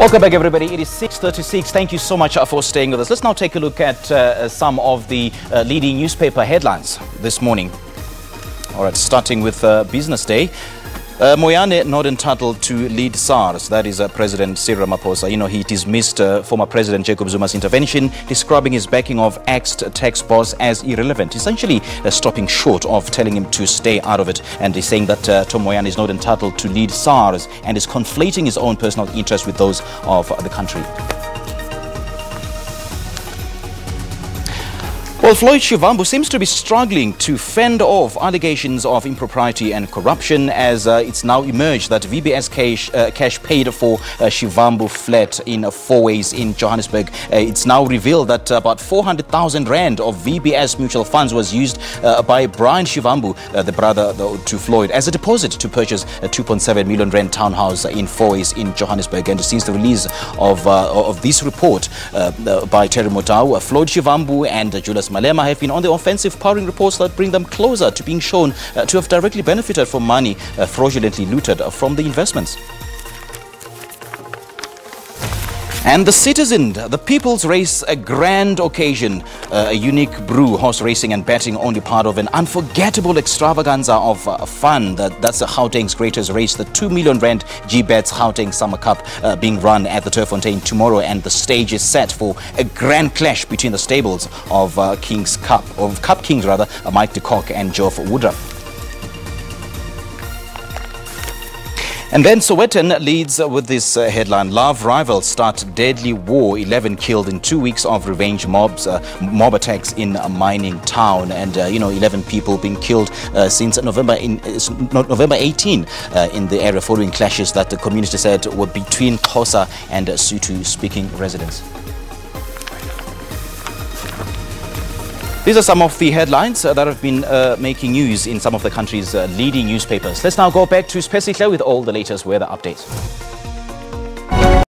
Welcome back, everybody. It is 6:36. Thank you so much for staying with us. Let's now take a look at some of the leading newspaper headlines this morning. All right, starting with Business Day. Moyane not entitled to lead SARS. That is President Cyril Ramaphosa. You know, he dismissed former President Jacob Zuma's intervention, describing his backing of ex-tax boss as irrelevant, essentially stopping short of telling him to stay out of it. And he's saying that Tom Moyane is not entitled to lead SARS and is conflating his own personal interests with those of the country. Well, Floyd Shivambu seems to be struggling to fend off allegations of impropriety and corruption as it's now emerged that VBS cash paid for Shivambu flat in Fourways in Johannesburg. It's now revealed that about 400,000 rand of VBS mutual funds was used by Brian Shivambu, the brother to Floyd, as a deposit to purchase a 2.7 million rand townhouse in Fourways in Johannesburg. And since the release of this report by Terry Motau, Floyd Shivambu and Julius Malema have been on the offensive, powering reports that bring them closer to being shown to have directly benefited from money fraudulently looted from the investments. And the Citizen, the People's Race, a grand occasion, a unique brew, horse racing and betting, only part of an unforgettable extravaganza of fun. That's the Gauteng's greatest race, the 2 million rand G-Bets Gauteng Summer Cup being run at the Turffontein tomorrow, and the stage is set for a grand clash between the stables of Cup Kings, Mike de Kock and Geoff Woodruff. And then Sowetan leads with this headline: Love rivals start deadly war, 11 killed in 2 weeks of revenge mob attacks in a mining town. And 11 people being killed since November 18 in the area, following clashes that the community said were between Xhosa and Sotho speaking residents. These are some of the headlines that have been making news in some of the country's leading newspapers. Let's now go back to Spesihle with all the latest weather updates.